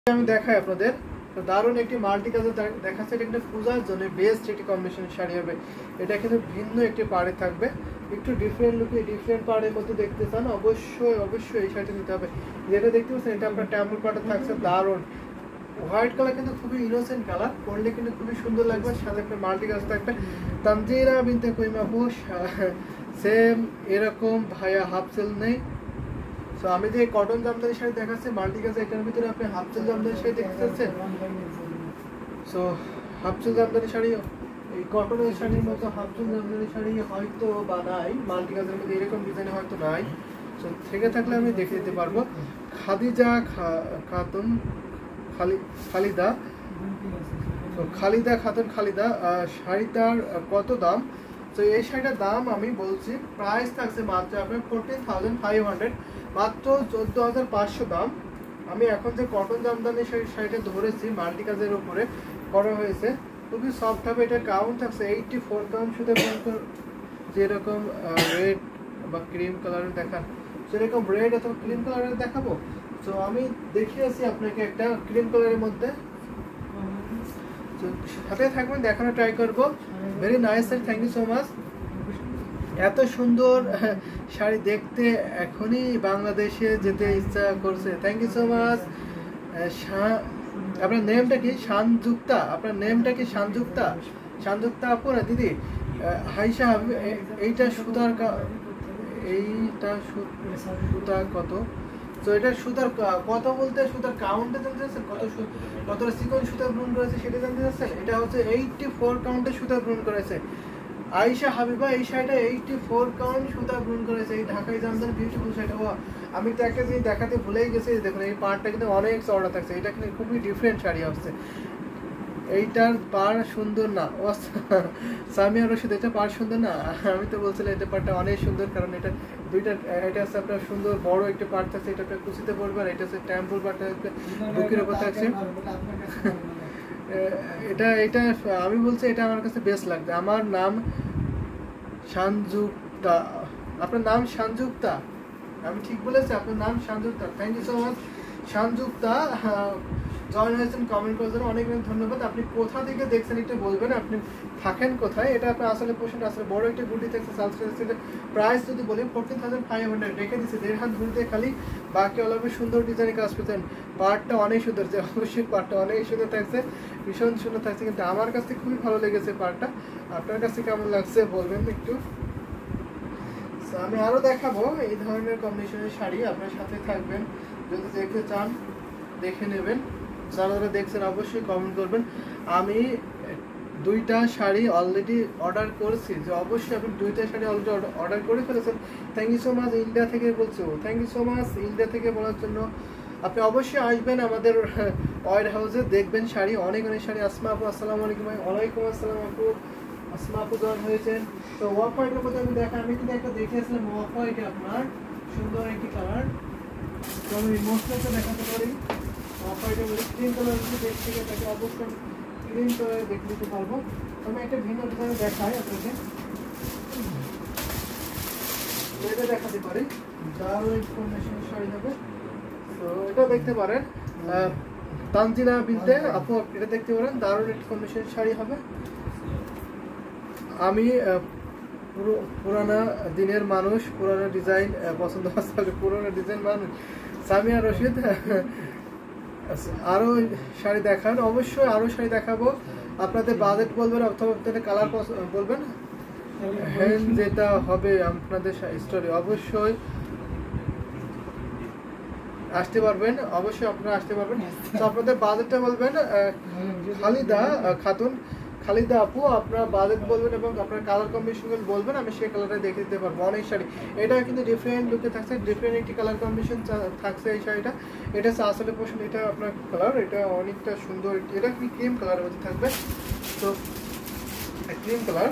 আমি দেখাই আপনাদের তো দারুণ একটি মাল্টি কালার দেখাচ্ছে। এটা কিন্তু পূজার জন্য বেস্ট একটি কম্বিনেশন শাড়ি হবে। এটা কিন্তু ভিন্ন একটি পাড়ে থাকবে, একটু ডিফারেন্ট লুকে ডিফারেন্ট পাড়ের মধ্যে দেখতে চান অবশ্যই অবশ্যই এই শাড়িটা নিতে হবে। যেটা দেখতে পাচ্ছেন এটা আপনার টেম্পল পাড়ে থাকছে দারুণ হোয়াইট কালার, কিন্তু খুবই ইনোসেন্ট কালার, পরলে কিন্তু খুবই সুন্দর লাগবে। সাথে একটা মাল্টি কালার থাকবে তানজিরা বিনতে কইমা হুশ সেম এরকম ভাইয়া হাফ সেল নেই। তো আমি যে কটন জামদানি শাড়ি দেখাচ্ছি মাল্টি কাজ, এটার ভিতরে আপনি হাফ সেল জামদানি শাড়ি দেখতে পাচ্ছেন। So half sale Jamdani sari এই কটনের শাড়ির মতো হাফ সেল জামদানি শাড়ি হয়তো বা নাই, মাল্টি কাজের মধ্যে এরকম ডিজাইনে হয়তো নাই। সো থেকে থাকলে আমি দেখে দিতে পারবো। খাদিজা খাতুন খালিদা, তো খালিদা খাতুন খালিদা শাড়িটার কত দাম? তো এই শাড়িটার দাম আমি বলছি, প্রাইস থাকছে মাত্র আপনার 14,500, মাত্র 14,500 দাম। আমি এখন যে কটন জামদানি শাড়িটা ধরেছি মাল্টি কাজের উপরে করা হয়েছে, খুবই সফট হবে। এটা কাউন্ট থাকছে 84 কাউন্ট। শুধু যেরকম রেড বা ক্রিম কালারের দেখান, সেরকম রেড অথবা ক্রিম কালারের দেখাবো। তো আমি দেখিয়েছি আপনাকে একটা ক্রিম কালারের মধ্যে, সাথে থাকবেন দেখানো ট্রাই করবো। Very nice sir, thank you so much. এত সুন্দর শাড়ি দেখতে এখনই বাংলাদেশে যেতে ইচ্ছা করছে। Thank you so much. আপনার নেমটা কি? শানযুক্তা। আপনার নেমটা কি শানযুক্তা? শানযুক্তা আপু না দিদি? হাইশা, এইটা সুতার এইটা সুতা কত? তো এটা সুতার কত বলতে সুতার কাউন্টে জানতে চাচ্ছেন, কতটা সিকোয়েন্স সুতা গ্রহণ করেছে সেটা জানতে চাচ্ছেন। এটা হচ্ছে 84 কাউন্টে সুতা গ্রহণ করেছে আয়েশা হাবিবা। এই শাড়িটা 84 কাউন্ট সুতা গ্রহণ করেছে। এই ঢাকাই জামদানি বিউটিফুল শাড়িটা। ও আমি তো একটা জিনিস দেখাতে ভুলেই গেছি, দেখুন এই পাড়টা কিন্তু অনেক চওড়া থাকছে। এটা কিন্তু খুবই ডিফারেন্ট শাড়ি আসছে। এইটার পাড় সুন্দর না? ও সামিয়া রশিদ, এটা পাড় সুন্দর না? আমি তো বলছিলাম এটা পাড়টা অনেক সুন্দর, কারণ এটা দুইটা, এটা হচ্ছে আপনার সুন্দর বড় একটা পাড় থাকছে, এটা আপনার কুচিতে পড়বে, আর এটা হচ্ছে টেম্পল পাড়টা বুকের উপর থাকছে। এটা এটা আমি বলছি এটা আমার কাছে বেস্ট লাগবে। আমার নাম শানযুক্তা। আপনার নাম শানযুক্তা? আমি ঠিক বলেছি, আপনার নাম Sanjukta. Thank you so much Sanjukta. Join হয়েছেন, কমেন্ট করার জন্য অনেক অনেক ধন্যবাদ। আপনি কোথা থেকে দেখছেন একটু বলবেন, আপনি থাকেন কোথায়? এটা আপনার আসলে পোশাক আসলে বড় একটা গুটি থাকছে। সাবস্ক্রাইব প্রাইস যদি বলি 14,500 রেখে দিচ্ছি। 1.5 হাত ঘুরতে খালি, বাকি অলপে সুন্দর ডিজাইনের কাজ পেতেন। পার্টটা অনেক সুন্দর, যে অবশ্যই পার্টটা অনেক সুন্দর থাকছে, ভীষণ সুন্দর থাকছে। কিন্তু আমার কাছে খুবই ভালো লেগেছে পার্টটা। আপনার কাছে কেমন লাগছে বলবেন একটু। আমি আরও দেখাবো এই ধরনের কম্বিনেশনের শাড়ি, আপনার সাথে থাকবেন। যদি দেখতে চান দেখে নেবেন, যারা যারা দেখছেন অবশ্যই কমেন্ট করবেন। আমি 2টা শাড়ি অলরেডি অর্ডার করেছি, যে অবশ্যই আপনি 2টা শাড়ি অলরেডি অর্ডার করে ফেলেছেন। Thank you so much India থেকে বলছো, thank you so much India থেকে বলার জন্য। আপনি অবশ্যই আসবেন আমাদের ওয়ার হাউসে, দেখবেন শাড়ি, অনেক অনেক শাড়ি। আসমা আপু আসসালামু আলাইকুম। ওয়ালাইকুম আসসালাম আপু। আসমা আপু জয়েন হয়েছেন। তো অফ হোয়াইটের মধ্যে আমি আমি কিন্তু একটা দেখিয়েছিলাম অফ হোয়াইটে আপনার সুন্দর একটি কালার। তো আমি মোস্টটা দেখাতে পারি। অফ হোয়াইটের মধ্যে ক্রিম কালার যদি দেখতে গিয়ে তাকে অবশ্যই ক্রিম কালারে দেখে দিতে পারবো। আমি একটা ভিন্ন ডিজাইন দেখাই আপনাকে, এটা দেখাতে পারি। দারুণ কম্বিনেশনের শাড়ি হবে। তো এটা দেখতে পারেন তানজিলা বিনতে আপু, এটা দেখতে পারেন দারুণ একটি কম্বিনেশনের শাড়ি হবে। আমি পুরানা দিনের মানুষ, পুরানো ডিজাইন পছন্দ আছে, পুরানো ডিজাইন মানুষ। সামিয়া রশিদ, আরও শাড়ি দেখান। অবশ্যই আরও শাড়ি দেখাবো। আপনাদের বাজেট বলবেন অথবা আপনাদের কালার বলবেন, হ্যাঁ যেটা হবে আপনাদের স্টোরি। অবশ্যই আসতে পারবেন, অবশ্যই আপনারা আসতে পারবেন। তো আপনাদের বাজেটটা বলবেন। খালিদা খাতুন খালিদা আপু, আপনার বাজেট বলবেন এবং আপনার কালার কম্বিনেশন বলবেন, আমি সেই কালারটা দেখে দিতে পারবো। অনেক শাড়ি এটা কিন্তু ডিফারেন্ট লুকে থাকছে, ডিফারেন্ট একটি কালার কম্বিনেশন থাকছে এই শাড়িটা। এটা আসলে পোষণ, এটা আপনার কালার, এটা অনেকটা সুন্দর। এটা কি ক্রিম কালারের মধ্যে থাকবে। তো ক্রিম কালার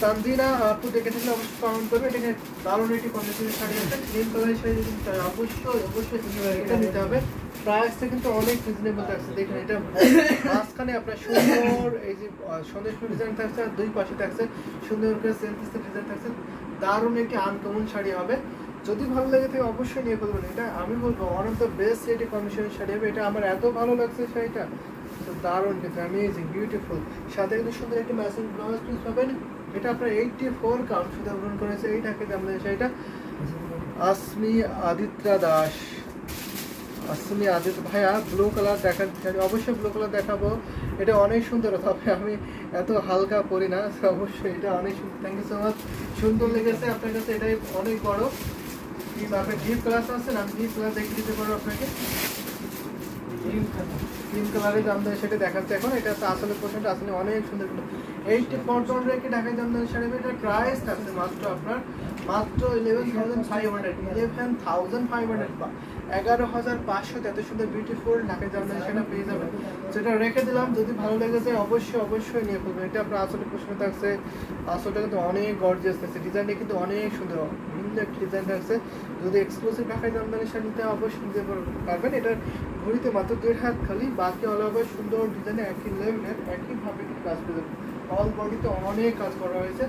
তানজিনা আপু দেখে থাকলে অবশ্যই কমেন্ট করবে। এটাকে দারুণ একটি কম্বিনেশনের শাড়ি আছে, ক্রিম কালারের শাড়ি যদি অবশ্যই অবশ্যই এটা নিতে হবে। প্রাইসটা কিন্তু অনেক রিজনেবল থাকছে। দেখুন এটা মাঝখানে আপনার সুন্দর এই যে সন্দেশ ডিজাইন থাকছে, আর দুই পাশে থাকছে সুন্দর করে সেন্সেস ডিজাইন থাকছে। দারুণ একটি আনকমন শাড়ি হবে। যদি ভালো লাগে থাকে অবশ্যই নিয়ে ফেলবেন। এটা আমি বলবো ওয়ান অফ দ্য বেস্ট এটি কমিশনের শাড়ি হবে। এটা আমার এত ভালো লাগছে শাড়িটা, তো দারুণ কিন্তু অ্যামেজিং বিউটিফুল। সাথে কিন্তু সুন্দর একটি ম্যাচিং ব্লাউজ পিস পাবেন। এটা আপনার 84 কাউন্ট সুতা গ্রহণ করেছে। এইটা কিন্তু আমাদের শাড়িটা আসমি আদিত্রা দাস, আসমি আদিত্য ভাইয়া ব্লু কালার দেখান, অবশ্যই ব্লু কালার দেখাবো। এটা অনেক সুন্দর, তবে আমি এত হালকা পরি না, অবশ্যই এটা অনেক সুন্দর। থ্যাংক ইউ সো মাচ, সুন্দর লেগেছে আপনার কাছে। এটাই অনেক বড়। আপনি ডিপ কালার আছেন, আমি ডিপ কালার দেখে দিতে পারবো আপনাকে। ক্রিম কালারের জামদানি সেটা দেখাচ্ছে এখন। এটা তো আসলে পোশাকটা আসলে অনেক সুন্দর। 84 রেখে ঢাকায় জামদানি শাড়ি, এটার প্রাইস থাকছে মাত্র আপনার মাত্র 11,500 বা 11,500 এত সুন্দর বিউটিফুল ঢাকায় জামদানি শাড়ি পেয়ে যাবেন। সেটা রেখে দিলাম, যদি ভালো লেগে যায় অবশ্যই অবশ্যই নিয়ে ফেলবেন। এটা আপনার আসলে প্রশ্ন থাকছে, আসলটা কিন্তু অনেক গর্জিয়াস থাকছে, ডিজাইনটা কিন্তু অনেক সুন্দর, ভিন্ন একটা ডিজাইন থাকছে। যদি এক্সক্লুসিভ ঢাকায় জামদানি শাড়ি নিতে অবশ্যই নিতে পারবেন। এটার ঘড়িতে মাত্র 1.5 হাত খালি, বাকি অল ওভার সুন্দর ডিজাইনে একই লেভেলের একইভাবে কিন্তু কাজ পেয়ে যাবেন। অল বডিতে অনেক কাজ করা হয়েছে,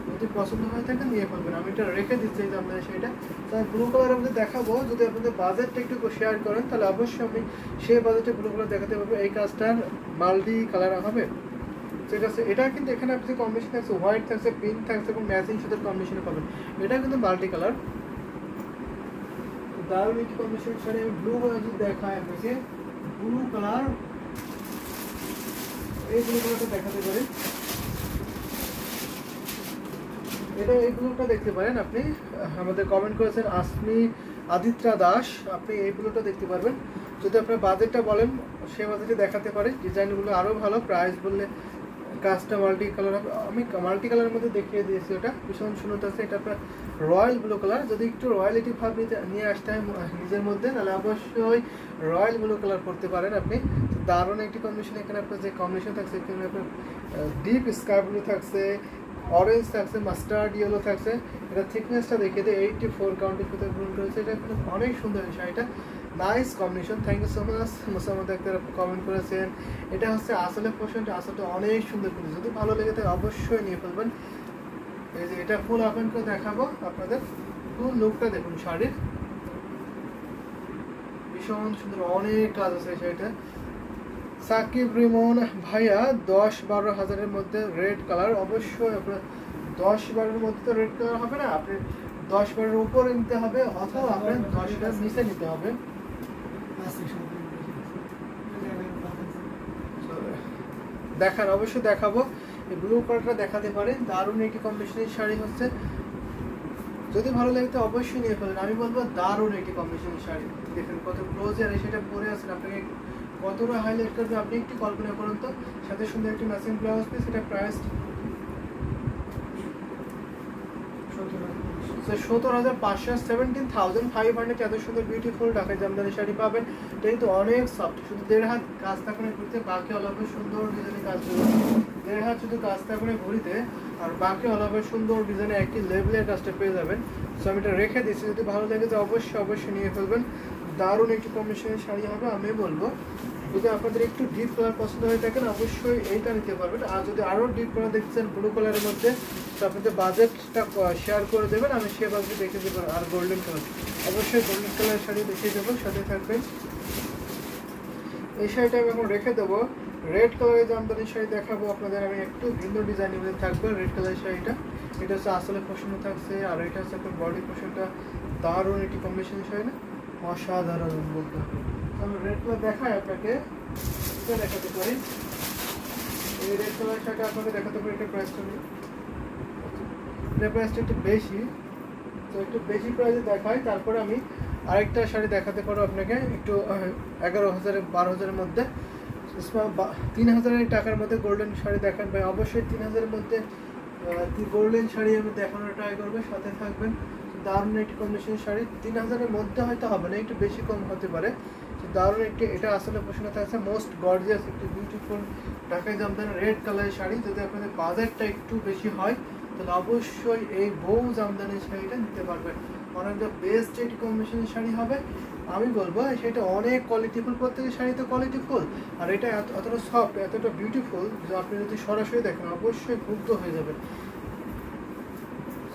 যদি পছন্দ হয়ে থাকে নিয়ে ফেলবেন। আমি এটা রেখে দিচ্ছি এই জামদানি শাড়িটা। তাই ব্লু কালার আপনাদের দেখাবো, যদি আপনাদের বাজেটটা একটু শেয়ার করেন তাহলে অবশ্যই আমি সেই বাজেটে ব্লু কালার দেখাতে পারবো। এই কাজটার মাল্টি কালার হবে, ঠিক আছে। এটা কিন্তু এখানে আপনি কম্বিনেশন থাকছে, হোয়াইট থাকছে, পিঙ্ক থাকছে এবং ম্যাচিং সাথে কম্বিনেশনে পাবেন। এটা কিন্তু মাল্টি কালার, দারুণ একটি কম্বিনেশন শাড়ি। আমি ব্লু কালার যদি দেখাই আপনাকে, ব্লু কালার, এই ব্লু কালারটা দেখাতে পারি। এটা এই ব্লুটা দেখতে পারেন আপনি, আমাদের কমেন্ট করেছেন আসমি আদিত্রা দাস, আপনি এই ব্লুটা দেখতে পারবেন। যদি আপনার বাজেটটা বলেন সেই বাজেটে দেখাতে পারে। ডিজাইনগুলো আরও ভালো, প্রাইস বললে কাজটা মাল্টি কালার হবে। আমি মাল্টি কালারের মধ্যে দেখিয়ে দিয়েছি, ওটা ভীষণ সুন্দর আছে। এটা আপনার রয়্যাল ব্লু কালার, যদি একটু রয়্যালিটি ভাব নিয়ে আসতে হয় নিজের মধ্যে, তাহলে অবশ্যই রয়্যাল ব্লু কালার করতে পারেন আপনি। দারুণ একটি কম্বিনেশন। এখানে আপনার যে কম্বিনেশন থাকছে, এখানে আপনার ডিপ স্কাই ব্লু থাকছে, অরেঞ্জ থাকছে, মাস্টার্ড ইয়েলো থাকছে। এটা থিকনেসটা দেখে দিয়ে 84 কাউন্টের ভিতরে গ্রহণ করেছে। এটা কিন্তু অনেক সুন্দর এই শাড়িটা, nice combination. Thank you so much. Mosammat Akter comment করেছেন। এটা হচ্ছে আসলে পোশাকটা, আসলে অনেক সুন্দর, কিন্তু যদি ভালো লেগে থাকে অবশ্যই নিয়ে ফেলবেন। এই যে এটা ফুল ওপেন করে দেখাবো আপনাদের, ফুল লুকটা দেখুন শাড়ির, ভীষণ সুন্দর, অনেক কাজ আছে এই শাড়িটা। সাকিব রিমন ভাইয়া 10-12 হাজারের মধ্যে রেড কালার, অবশ্যই আপনার 10-12-এর মধ্যে তো রেড কালার হবে না, আপনি 10-12-এর উপরে নিতে হবে, অথবা আপনার 10-টার নিচে নিতে হবে। দেখান, অবশ্যই দেখাবো। এই ব্লু কালারটা দেখাতে পারেন, দারুণ একটি কম্বিনেশনের শাড়ি হচ্ছে। যদি ভালো লাগে তো অবশ্যই নিয়ে ফেলেন। আমি বলবো দারুণ একটি কম্বিনেশনের শাড়ি। দেখেন কত ক্লোজ, আর সেটা পরে আছেন, আপনাকে কতটা হাইলাইট করবে আপনি একটু কল্পনা করুন তো। সাথে সুন্দর একটি ম্যাচিং ব্লাউজ পিস, এটা প্রাইস 17,500, 17,500 এত সুন্দর বিউটিফুল ঢাকায় জামদানি শাড়ি পাবেন। এটা কিন্তু অনেক সফট, শুধু 1.5 হাত কাজ থাকুন ঘুরতে, বাকি অল ওভার সুন্দর ডিজাইনের কাজ করবে। 1.5 হাত শুধু কাজ থাকুন ঘুরিতে, আর বাকি অল ওভার সুন্দর ডিজাইনে একই লেভেলের কাজটা পেয়ে যাবেন। সো আমি এটা রেখে দিচ্ছি, যদি ভালো লাগে তো অবশ্যই অবশ্যই নিয়ে ফেলবেন। দারুণ একটি কম্বিনেশনের শাড়ি হবে। আমি বলবো যদি আপনাদের একটু ডিপ কালার পছন্দ হয়ে থাকেন অবশ্যই এইটা নিতে পারবেন। আর যদি আরও ডিপ কালার দেখছেন ব্লু কালারের মধ্যে, তো আপনাদের বাজেটটা শেয়ার করে দেবেন, আমি সে বাজেটে দেখে দেবো। আর গোল্ডেন কালার, অবশ্যই গোল্ডেন কালার শাড়ি দেখিয়ে দেবো, সাথে থাকবেন। এই শাড়িটা আমি এখন রেখে দেবো। রেড কালারের জামদানি শাড়ি দেখাবো আপনাদের, আমি একটু ভিন্ন ডিজাইনের মধ্যে থাকবে রেড কালারের শাড়িটা। এটা হচ্ছে আসলে পোষণ থাকছে, আর এটা হচ্ছে আপনার বডি পোষণটা। দারুণ একটি কম্বিনেশন শাড়ি না, অসাধারণ বলতে হবে। আমি রেড কালার দেখাই আপনাকে, এটা দেখাতে পারি। এই রেড কালার শাড়িটা আপনাকে দেখাতে পারি। এটা প্রাইসটা নেই, এটা প্রাইসটা একটু বেশি, তো একটু বেশি প্রাইসে দেখাই। তারপরে আমি আরেকটা শাড়ি দেখাতে পারো আপনাকে, একটু 11,000-12,000-এর মধ্যে, 3,000 টাকার মধ্যে গোল্ডেন শাড়ি দেখান ভাই। অবশ্যই 3,000-এর মধ্যে গোল্ডেন শাড়ি আমি দেখানোর ট্রাই করবো, সাথে থাকবেন। দারুণ একটি কম্বিনেশনের শাড়ি, 3,000-এর মধ্যে হয়তো হবে না, একটু বেশি কম হতে পারে। দারুণ একটি, এটা আসলে পোশাক থাকছে মোস্ট গর্জিয়াস একটি বিউটিফুল ঢাকায় জামদানি রেড কালারের শাড়ি। যদি আপনাদের বাজেটটা একটু বেশি হয় তাহলে অবশ্যই এই বউ জামদানি শাড়িটা নিতে পারবেন। অনেক দ্য বেস্ট একটি কম্বিনেশনের শাড়ি হবে। আমি বলবো সেটা অনেক কোয়ালিটিফুল, প্রত্যেকের শাড়ি তো কোয়ালিটিফুল, আর এটা এতটা সফট, এতটা বিউটিফুল যে আপনি যদি সরাসরি দেখেন অবশ্যই মুগ্ধ হয়ে যাবেন।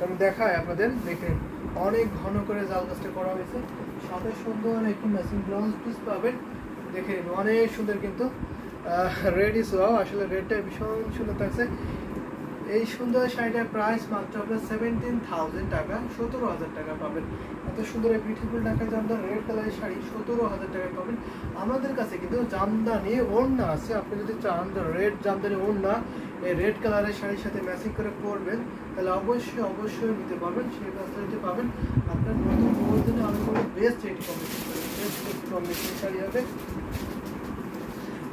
আমি দেখাই আপনাদের, দেখেন অনেক ঘন করে জাল কাজটা করা হয়েছে, সাথে সুন্দর একটি ম্যাচিং ব্লাউজ পিস পাবেন। দেখে নিন অনেক সুন্দর কিন্তু রেডি সোয়াও, আসলে রেডটা ভীষণ সুন্দর থাকছে। এই সুন্দর শাড়িটার প্রাইস মাত্র আপনার 17,000 টাকা, 17,000 টাকা পাবেন। এত সুন্দর এই বিউটিফুল ঢাকা জামদানি রেড কালারের শাড়ি 17,000 টাকায় পাবেন। আমাদের কাছে কিন্তু জামদানি ওড়না আছে, আপনি যদি চান রেড জামদানি ওড়না এই রেড কালারের শাড়ির সাথে ম্যাচিং করে পরবেন, তাহলে অবশ্যই অবশ্যই নিতে পারবেন, সেই ফ্যাসিলিটি পাবেন। আপনার নতুন বউর জন্য আমি বলবো বেস্ট এটি কম্বিনেশন শাড়ি হবে।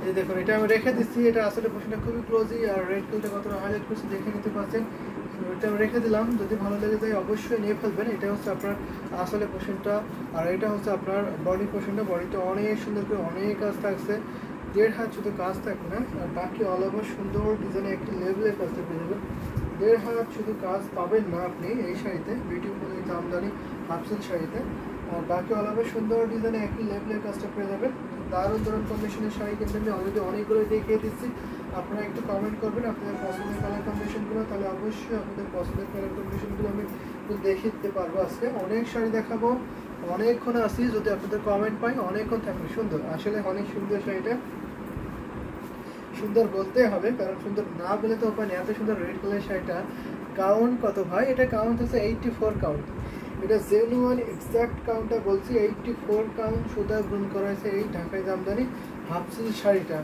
এই দেখুন এটা আমি রেখে দিচ্ছি, এটা আসলে পোশনটা খুবই ক্লোজই, আর রেড কালারটা কতটা হাইলাইট করছে দেখে নিতে পারছেন। এটা আমি রেখে দিলাম, যদি ভালো লেগে যায় অবশ্যই নিয়ে ফেলবেন। এটা হচ্ছে আপনার আসলে পোশনটা, আর এটা হচ্ছে আপনার বডি পোশনটা। বডিটা অনেক সুন্দর করে অনেক কাজ থাকছে, 1.5 হাত শুধু কাজ থাকবে না, আর বাকি অল ওভার সুন্দর ডিজাইনে একটি লেভেলের কাজটা পেয়ে যাবেন। 1.5 হাত শুধু কাজ পাবেন না আপনি এই শাড়িতে, বিউটিফুল এই জামদানি হাফসিল শাড়িতে, আর বাকি অল ওভার সুন্দর ডিজাইনে একটি লেভেলের কাজটা পেয়ে যাবেন। দারুণ দারুণ কম্বিনেশনের শাড়ি কিন্তু আমি অলরেডি অনেকগুলো দেখিয়ে দিচ্ছি। আপনারা একটু কমেন্ট করবেন আপনাদের পছন্দের কালার কম্বিনেশনগুলো, তাহলে অবশ্যই আপনাদের পছন্দের কালার কম্বিনেশনগুলো আমি দেখিয়ে দিতে পারবো। আজকে অনেক শাড়ি দেখাবো, অনেকক্ষণ আসি, যদি আপনাদের কমেন্ট পাই অনেকক্ষণ থাকবে। সুন্দর, আসলে অনেক সুন্দর শাড়িটা, সুন্দর বলতে হবে, কারণ সুন্দর না বলে তো উপায় নেই। এত সুন্দর রেড কালার শাড়িটা কাউন্ট কত ভাই? এটা কাউন্ট হচ্ছে 84 কাউন্ট। এটা জেনুয়ান এক্সাক্ট কাউন্টটা বলছি, 84 কাউন্ট সুতা বুন করা হয়েছে এই ঢাকাই জামদানি হাফসিল শাড়িটা।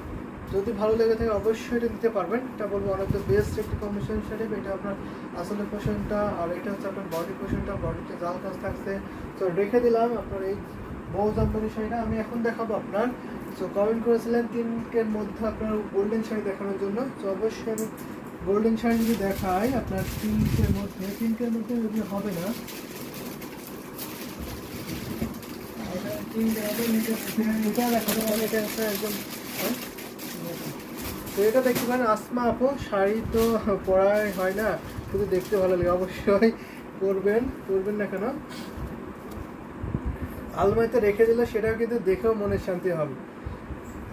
যদি ভালো লেগে থাকে অবশ্যই এটা দিতে পারবেন। এটা বলবো অনেক বেস্ট একটি কম্বিনেশন শাড়ি। এটা আপনার আসলে পোশনটা, আর এটা হচ্ছে আপনার বডি পোশনটা, বডিতে জাল কাজ থাকছে। তো রেখে দিলাম আপনার এই বউ জামদানি শাড়িটা। আমি এখন দেখাবো আপনার, সো কমেন্ট করেছিলেন পিঙ্কের মধ্যে আপনার গোল্ডেন শাড়ি দেখানোর জন্য। তো অবশ্যই আমি গোল্ডেন শাড়ি যদি দেখাই আপনার পিঙ্কের মধ্যে যদি হবে না, তো এটা দেখতে পারেন আসমা আপু, শাড়ি তো পরাই হয় না, শুধু দেখতে ভালো লাগে, অবশ্যই পরবেন না কেন, আলমারিতে রেখে দিলে সেটাও কিন্তু দেখেও মনের শান্তি হবে।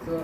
তো